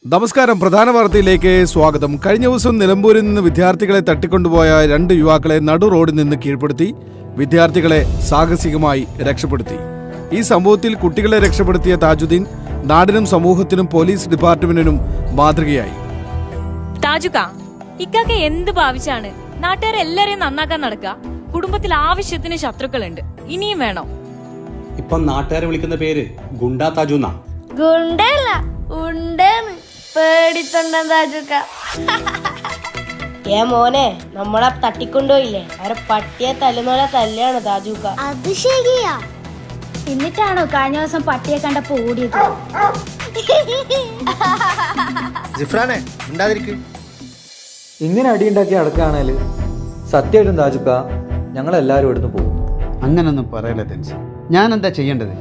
നമസ്കാരം. പ്രധാന വാർത്തയിലേക്ക് സ്വാഗതം. കഴിഞ്ഞ ദിവസം നിലമ്പൂരിൽ നിന്ന് വിദ്യാർത്ഥികളെ തട്ടിക്കൊണ്ടുപോയ 2 യുവാക്കളെ നടു റോഡിൽ നിന്ന് കീഴ്പ്പെടുത്തി വിദ്യാർത്ഥികളെ സാഹസികമായി രക്ഷപ്പെടുത്തി. ഈ സംഭവത്തിൽ കുട്ടികളെ രക്ഷപ്പെടുത്തിയ താജുദ്ദീൻ നാടിനും സമൂഹത്തിനും പോലീസ് ഡിപ്പാർട്ട്മെന്റിനും മാതൃകയായി. താജുക്ക, ഇക്കാക്ക എന്ത് ഭാവിച്ചാണ് നാട്ടുകാരെല്ലാരെയും നന്നാക്കാൻ നടക്കുക? കുടുംബത്തിൽ ആവശ്യത്തിന് ശത്രുക്കളുണ്ട്, ഇനിയും വേണോ? ഇപ്പൊ നാട്ടുകാരെ വിളിക്കുന്ന പേര് ഗുണ്ടാ താജുന്ന. ഗുണ്ടല്ല, ഉണ്ടെന്ന് പേടിത്തൊണ്ട താജുക്ക. മോനെ, നമ്മളെ തട്ടിക്കൊണ്ടുപോയില്ലേ, അവരെ പട്ടിയെ തല്ലുന്നോലെ തല്ലാണ് താജുക്ക. അത് ശരിയാ. എന്നിട്ടാണോ കഴിഞ്ഞ ദിവസം പട്ടിയെ കണ്ടപ്പോ ഓടിയത്? ജിഫ്രാനെ ഉണ്ടാതിരിക്കും. ഇങ്ങനെ അടിയുണ്ടാക്കി അടക്കാണേല് സത്യമായിട്ടും താജുക്ക ഞങ്ങളെല്ലാരും ഇവിടുന്ന് പോകും. അങ്ങനൊന്നും പറയല്ലേ തെൻസ്. ഞാൻ എന്താ ചെയ്യേണ്ടത്?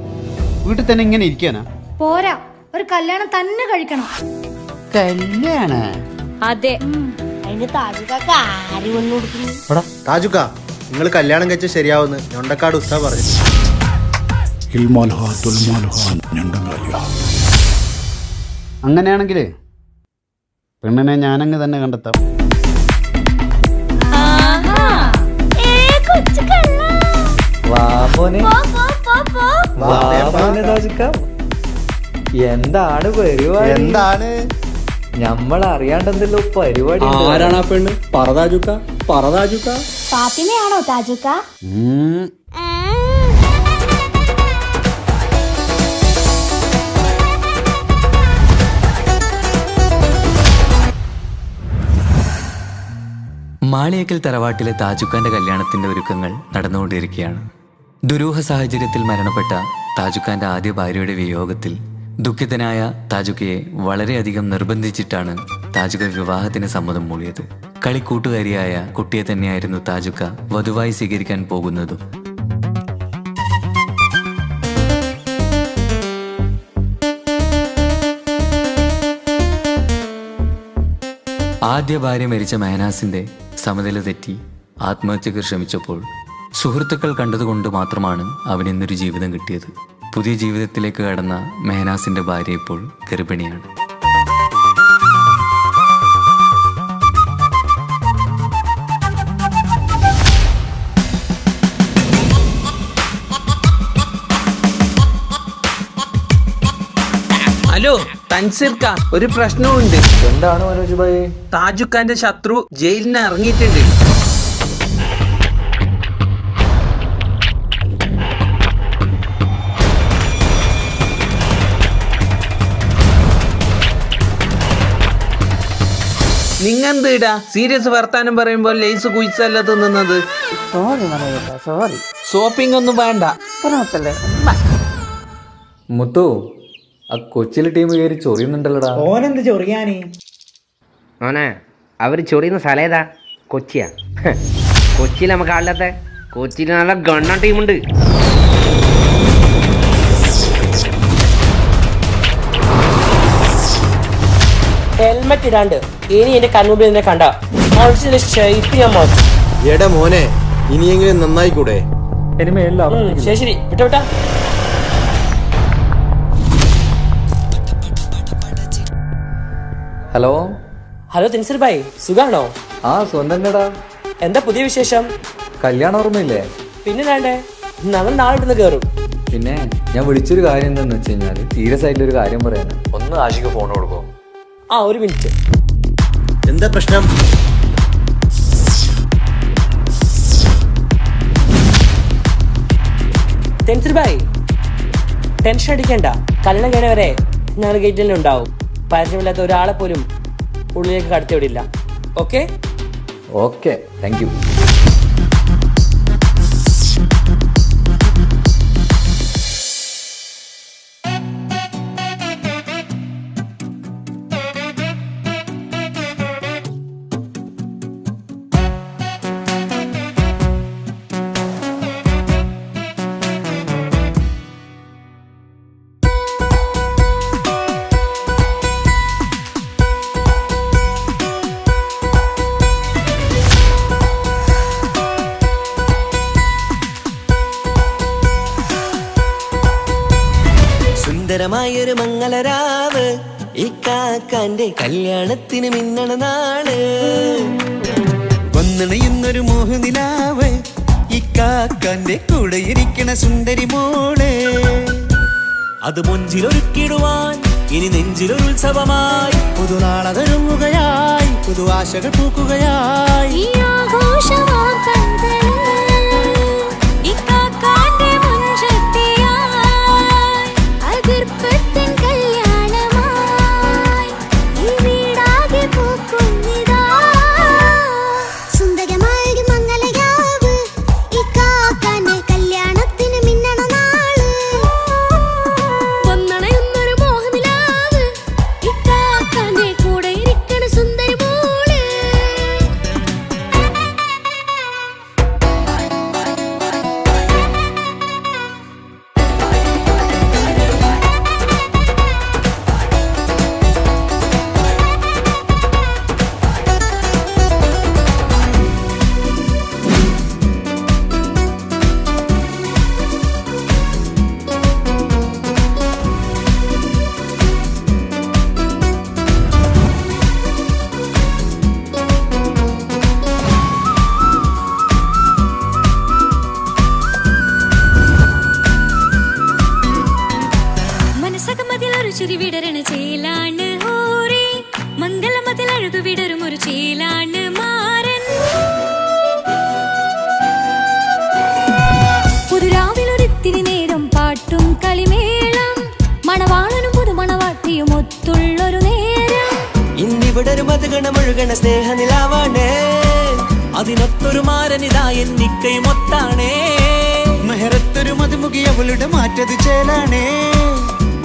വീട്ടിൽ തന്നെ ഇങ്ങനെ ഇരിക്കാനാ? പോരാ, ഒരു കല്യാണം തന്നെ കഴിക്കണം. കല്യാണ? അതെ. അതിന് താജുക്കാക്ക് ആര് വന്നു കൊടുക്കുന്നു? താജുക്ക, നിങ്ങൾ കല്യാണം കഴിച്ച ശരിയാവുന്ന ഞൊണ്ടക്കാട് ഉസ്താദ് പറഞ്ഞു. അങ്ങനെയാണെങ്കിലേ പെണ്ണിനെ ഞാനങ്ങ് തന്നെ കണ്ടെത്താം. എന്താണ് പരിപാടി? എന്താണ് നമ്മൾ അറിയാണ്ടെന്തല്ലോ പരിപാടി. ആരാണ് ആ പെണ്ണ്? പറതാജുക്ക, പറതാജുക്ക. ഫാത്തിമയാണോ താജുക്ക? മാളിയേക്കൽ തറവാട്ടിലെ താജുക്കാന്റെ കല്യാണത്തിന്റെ ഒരുക്കങ്ങൾ നടന്നുകൊണ്ടിരിക്കുകയാണ്. ദുരൂഹ സാഹചര്യത്തിൽ മരണപ്പെട്ട താജുക്കാന്റെ ആദ്യ ഭാര്യയുടെ വിയോഗത്തിൽ ദുഃഖിതനായ താജുക്കയെ വളരെയധികം നിർബന്ധിച്ചിട്ടാണ് താജുക്ക വിവാഹത്തിന് സമ്മതം മൂളിയത്. കളിക്കൂട്ടുകാരിയായ കുട്ടിയെ തന്നെയായിരുന്നു താജുക്ക വധുവായി സ്വീകരിക്കാൻ പോകുന്നതും. ആദ്യ ഭാര്യ മരിച്ച മെഹനാസിന്റെ സമനില തെറ്റി ആത്മഹത്യക്ക് ശ്രമിച്ചപ്പോൾ സുഹൃത്തുക്കൾ കണ്ടതുകൊണ്ട് മാത്രമാണ് അവനിന്നൊരു ജീവിതം കിട്ടിയത്. പുതിയ ജീവിതത്തിലേക്ക് കടന്ന മെഹനാസിന്റെ ഭാര്യ ഇപ്പോൾ ഗർഭിണിയാണ്. ഹലോ തൻസീർക്ക, ഒരു പ്രശ്നമുണ്ട്. എന്താണ് മനോജ് ഭായി? താജുക്കാന്റെ ശത്രു ജയിലിൽ നിന്ന് ഇറങ്ങിയിട്ടുണ്ട്. നിങ്ങെന്തിടാ സീരിയസ് വർത്താനം പറയുമ്പോൾ ലേസ് കുയിച്ചല്ല തിന്നുന്നത്? ഷോപ്പിംഗ് ഒന്നും വേണ്ട. മുത്തു, ആ കൊച്ചിയിലെ ടീം കയറി ചൊറിയുന്നുണ്ടല്ലോടാ. ഓനെന്ത് ചൊറിയാന്? മോനെ, അവർ ചൊറിയുന്ന സ്ഥലം ഏതാ? കൊച്ചിയാ? കൊച്ചിയിൽ നമുക്ക് ആളില്ലാത്ത? കൊച്ചിയിൽ നല്ല ഗണ്ണ ടീമുണ്ട്. ഹെൽമെറ്റ് ഇടാണ്ട് ഇനി എന്റെ കൺമുമ്പിൽ എന്നെ കണ്ട ഞാൻ മാറ്റും. എടാ മോനെ, ഇനിയെങ്കിലും നന്നായിക്കൂടെ? ശരി ശരി, വിട്ടാ. ഹലോ ഹലോ തെൻസീർ ഭായ്, സുഖാണോ? ആ സ്വന്തം. എന്താ പുതിയ വിശേഷം? കല്യാണം ഓർമ്മയില്ലേ? പിന്നെ വേണ്ടേ, ഞങ്ങൾ നാളെ ഇടുന്ന് കയറും. പിന്നെ ഞാൻ വിളിച്ചൊരു കാര്യം എന്താന്ന് വെച്ച് കഴിഞ്ഞാല് സീരിയസ് ആയിട്ടൊരു കാര്യം പറയാന്. ഒന്ന് ആഷിക്ക് ഫോൺ കൊടുക്കോ? ആ, ഒരു മിനിറ്റ്. എന്താ പ്രശ്നം? തെൻസീർ ഭായ്, ടെൻഷൻ അടിക്കണ്ട. കല്യാണം കഴിഞ്ഞവരെ ഞങ്ങൾ ഗേറ്റിൽ ഉണ്ടാവും. പരിചയമില്ലാത്ത ഒരാളെ പോലും ഉള്ളിലേക്ക് കടത്തിവിടില്ല. Okay okay, thank you. സുന്ദരമായൊരു മംഗളരാവ് ഈ ഇക്കാക്കാന്റെ കല്യാണത്തിന് മിന്നണ നാള് വന്നണയുന്നൊരു മോഹനിലാവ് ഇക്കാക്കാന്റെ കൂടെ ഇരിക്കണ സുന്ദരി മോള് അത് മൊഞ്ചിലൊരുക്കിടുവാൻ ഇനി നെഞ്ചിലൊരു ഉത്സവമായി പുതുനാളതൊരുങ്ങുകയായി പുതുവാശകൾ പൂക്കുകയായി ഈ ആഘോഷമാം കൺകളിൽ ഇക്കാക്കാന്റെ മുൻചെത്തിയായി അതിർപ്പത്തിൻ കല്യാണമായി ഈ വീടാകെ പൂക്കുന്നിതാ സുന്ദരമായൊരു മംഗളയാവ് ഇക്കാക്കാന്റെ കല്യാണത്തിന് മിന്നണ നാള് വന്നണയുന്നൊരു മോഹനിലാവ് ഇക്കാക്കാന്റെ കൂടെ ഇരിക്കണ സുന്ദരി മോള് മനസ്സകമതിലൊരു ചിരി വിടരണ ചേലാണ് ഹോറി മംഗളമതിൽ അഴകു വിടരും ഒരു ചേലാണ് മാരൻ പുതുരാവിലൊരിത്തിരി നേരം പാട്ടും കളിമേളം മണവാളനും പുതുമണവാട്ടിയും ഒത്തുള്ളൊരു നേരം ഇന്നിവിടെ ഒരു മതഗണമൊഴുകണ സ്നേഹനിലാവാണേ അതിനൊത്തൊരു മാരനിതാ എന്നിക്കയും ഒത്താണേ മെഹറത്തൊരു മധുമുഖി അവളുടെ മാറ്റത് ചേലാണേ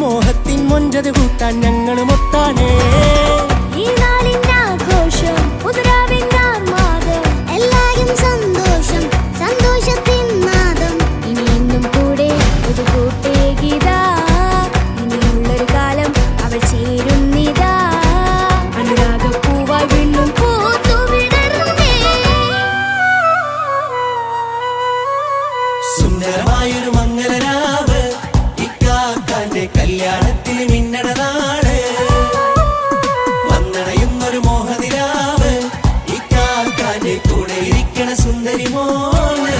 മോഹത്തിൻ മൊഞ്ചത് കൂട്ടാൻ ഞങ്ങളും ഒത്താണേ ഈ നാളിന്റെ ആഘോഷം പുതുരാവിന്റെ ആർമാദം എല്ലാരും സന്തോഷം സന്തോഷത്തിൻ നാദം ഇനി എന്നും കൂടെ പുതുകൂട്ടേ ഗീതാ ഇനിയുള്ളൊരു കാലം അവൾ ചേരുന്നിതാ അനുരാഗപ്പൂവായി വീണ്ടും പൂത്തു വിടർന്നേ സുന്ദരമായൊരു മംഗളരാവ് ഇക്കാക്കാന്റെ കല്യാണത്തിൽ മിന്നണ നാള് വന്നണയുന്നൊരു മോഹനിലാവ് ഇക്കാക്കാന്റെ കൂടെ ഇരിക്കണ സുന്ദരി മോള്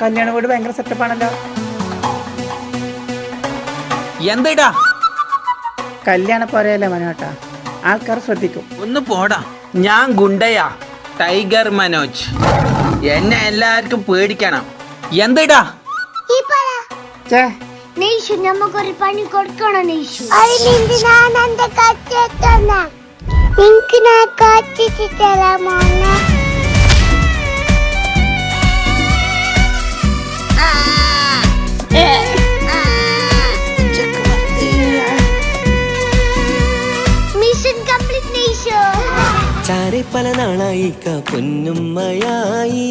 കല്യാണ വീട് ഭയങ്കര സെറ്റപ്പാണല്ലോ. എന്താ കല്യാണ പോരയല്ലേ മനോട്ടാ, ആൾക്കാർ ശ്രദ്ധിക്കും. ഒന്ന് പോടാ. ഞാൻ ഗുണ്ടയാ, ടൈഗർ മനോജ്. എന്നെ എല്ലാവർക്കും പേടിക്കണം. എന്താ നെയ്ഷു നമുക്കൊരു പണി കൊടുക്കണം നെയ്ഷു ഞാൻ എന്റെ കച്ചെത്തന്ന നിനക്ക് ഞാൻ കച്ചിട്ട് തരാമോ മിഷൻ കംപ്ലീറ്റ് നെയ്ഷു ചാരെ പല നാളായി പൊന്നുമ്മയായി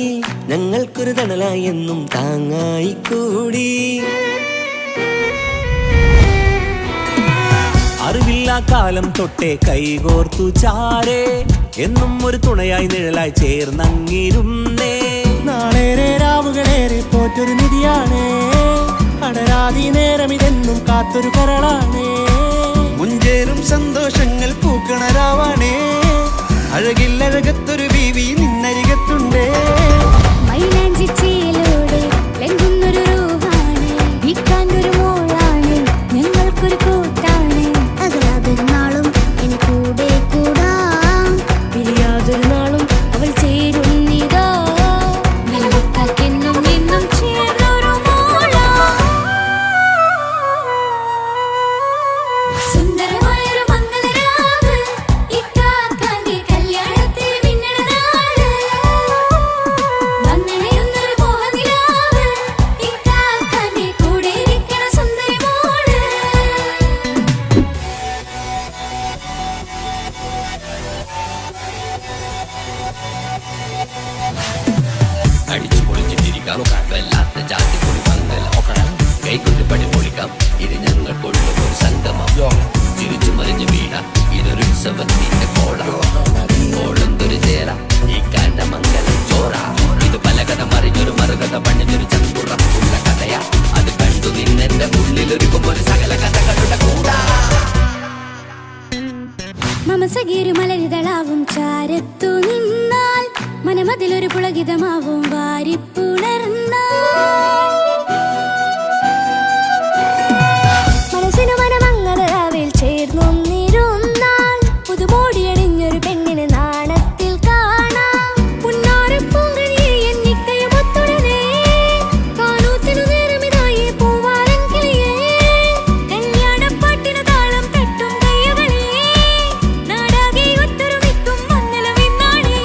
ഞങ്ങൾക്കൊരു തണലായി എന്നും താങ്ങായി കൂടി അറിവില്ലാ കാലം തൊട്ടേ കൈകോർത്തു ചാരേ എന്നും ഒരു തുണയായി നിഴലായി ചേർന്നങ്ങിരുന്നേ നാളേറെ രാവുകളേറെ പോറ്റൊരു നിധിയാണേ അടരാതി നേരം ഇതെന്നും കാത്തൊരു കരളാണേ മുഞ്ചേറും സന്തോഷങ്ങൾ പൂക്കണരാവാണേ അഴകില്ലഴകത്തൊരു ബീവി നിന്നരികത്തുണ്ടേ മൈലാഞ്ചി ചേലോടെ ലംഘുന്നൊരു രൂപാണ് വിക്കാനൊരു മോളാണ് ഞങ്ങൾക്കൊരു കൂട്ടാണ് അകലാതൊരു നാളും ഇനി കൂടെ കൂടാം പിരിയാതൊരു നാളും അവൾ ചേരുന്നിതാ നെല്ലിക്കാക്കെന്നും എന്നും ചേർന്നൊരു മോളാ സുന്ദരമായൊരു മംഗളരാവ് ഇക്കാക്കാന്റെ കല്യാണത്തിന് മിന്നണ നാള് വന്നണയുന്നൊരു മോഹനിലാവ് ഇക്കാക്കാന്റെ കൂടെ ഇരിക്കണ സുന്ദരി മോള് അടിച്ചു പൊളിച്ചിട്ടിരിക്കാം വല്ലാത്ത ജാതി പൊളി മംഗല കൈകൊണ്ട് പടി പൊളിക്കാം ഇത് ഞങ്ങൾ കൊള്ളും ഒരു സംഗമം സമസഗീരു മലരിതളാവും ചാരത്തു നിന്നാൽ മനമതിലൊരു പുളകിതമാവും വാരിപ്പുണർന്നാൽ മനസ്സിനു മനമംഗളരാവിൽ ചേർന്നൊന്നിരുന്നാൽ പുതുമോടിയണിഞ്ഞൊരു പെണ്ണിന് നാണത്തിൽ കാണാം പുന്നാരപ്പൂങ്കണിയെ എന്നിക്കയും ഒത്തുടനെ കാനൂത്തിനു നേരമിതായി പൂവാലൻ കിളിയേ കല്യാണപ്പാട്ടിനു താളം തട്ടും കയ്യുകളെ നാടാകെ ഒത്തൊരുമിക്കും മംഗളവിന്നാണേ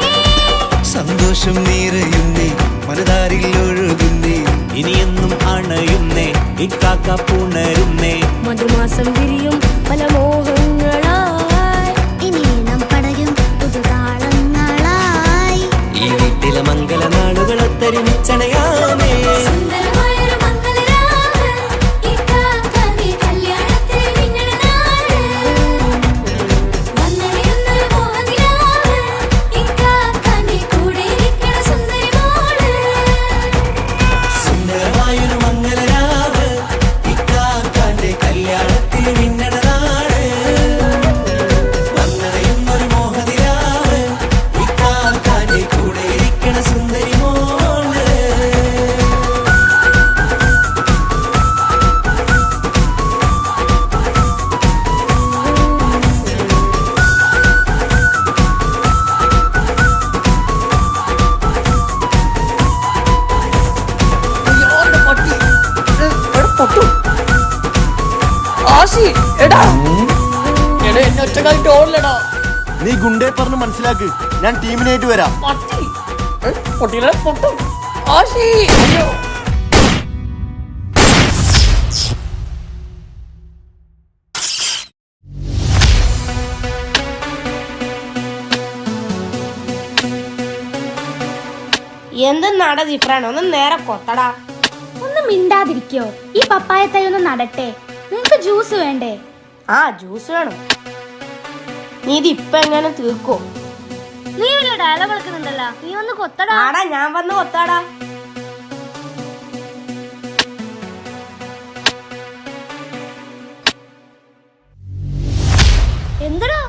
സന്തോഷം നിറയുന്നേ മനതാരിൽ ഒഴുകുന്നേ ഇനിയെന്നും അണയുന്നേ ഇക്കാക്ക പുണരുന്നേ മധുമാസം വിരിയും പല മോഹങ്ങളായി ഇനി നാം പടരും പുതുതാളങ്ങളായി ഈ വീട്ടിലെ മംഗള നാളുകളെ തരിച്ചണയാമേ സുന്ദരമായൊരു മംഗളരാവ് ഇക്കാക്ക നീ കല്യാണത്തിൽ മിന്നണനാള് വന്നണിയുന്നൊരു മോഹനിലാവ് ഇക്കാക്ക നീ കൂടെ ഇരിക്കണ സുന്ദരി മോള് സുന്ദരമായൊരു മംഗളരാവ് ഇക്കാക്കാന്റെ കല്യാണത്തിൽ മിന്നണനാള് വന്നറിയുന്നൊരു മോഹനിലാവ് ഇക്കാക്കാന്റെ കൂടെ ഇരിക്കണ സുന്ദരി മോള് നീ ഗുണ്ടേ പറഞ്ഞ് മനസ്സിലാക്ക് ഞാൻ ടീമിനായിട്ട് വരാം എന്തെന്നാടാ ജിഫ്രാൻ ഒന്ന് നേരെ കൊത്തടാ. ഒന്ന് മിണ്ടാതിരിക്കോ? ഈ പപ്പായ തൈ ഒന്ന് നടട്ടെ. നിങ്ങക്ക് ജ്യൂസ് വേണ്ടേ? ആ ജ്യൂസ് വേണം. നീ ഇത് ഇപ്പൊ എങ്ങനെ തീർക്കോ? നീ വലിയ ഡയലോഗ് കളിക്കുന്നുണ്ടല്ലോ, നീ ഒന്ന് കൊത്തടാ. ആടാ ഞാൻ വന്ന് കൊത്താടാ. എന്തടാ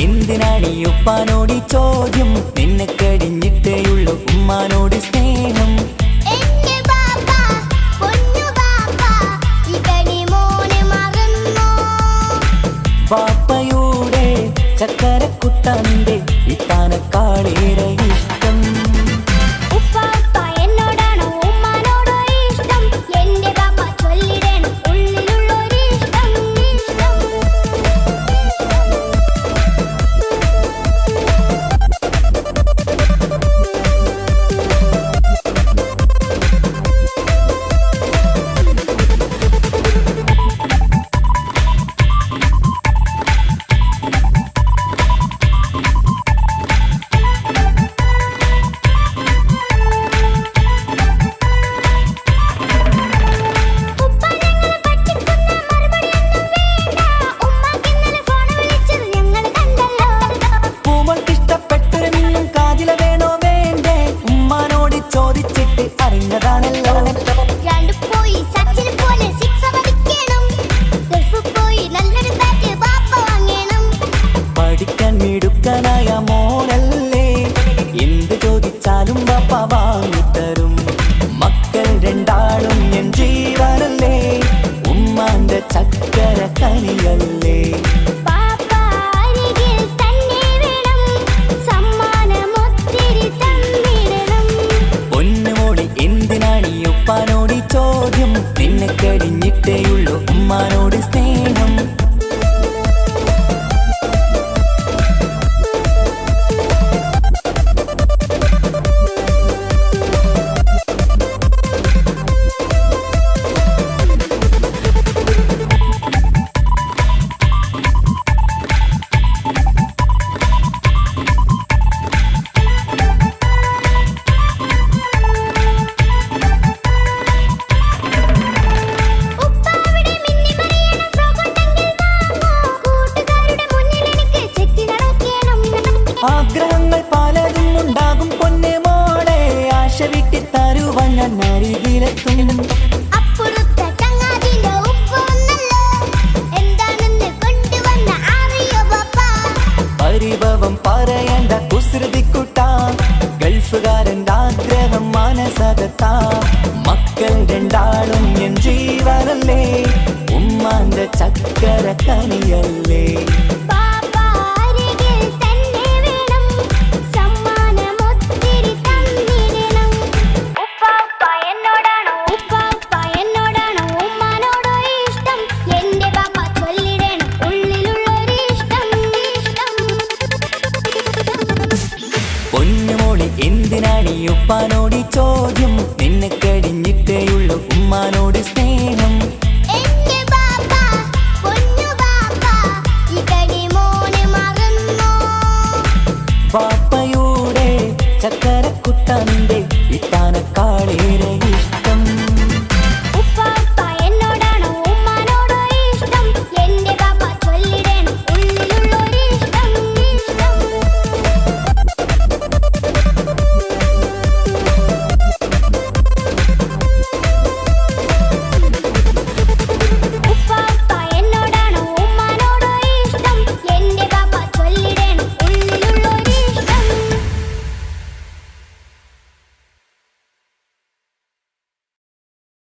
എന്തിനാണീ ഉപ്പാനോട് ചോദ്യം നിന്നെ കഴിഞ്ഞിട്ടേയുള്ളൂ ഉമ്മാനോട് സ്നേഹം പാപ്പയുടെ ചക്കരക്കുട്ടന്റെ ഇത്താനക്കാളേറെ ഇഷ്ടം ഉമ്മാനോട് സ്നേഹം. ആഗ്രഹങ്ങൾ പലതും ഉണ്ടാകും പൊന്നെ മോളെ, ആശ വിട്ടി തരുവാൻ ഞാൻ അരികിലെത്തും. പരിഭവം പറയണ്ട കുസൃതിക്കുട്ട, ഗൾഫുകാരൻ്റെ ആഗ്രഹം മനസ്സകത്താ. മക്കൾ രണ്ടാളും എൻ ജീവനല്ലേ, ഉമ്മാന്റെ ചക്കര കനിയല്ലേ. പൊന്നുമോളി എന്തിനാണീ ഉപ്പാനോട് ചോദ്യം, നിന്നെ കഴിഞ്ഞിട്ടേയുള്ളൂ ഉമ്മാനോട് സ്നേഹം.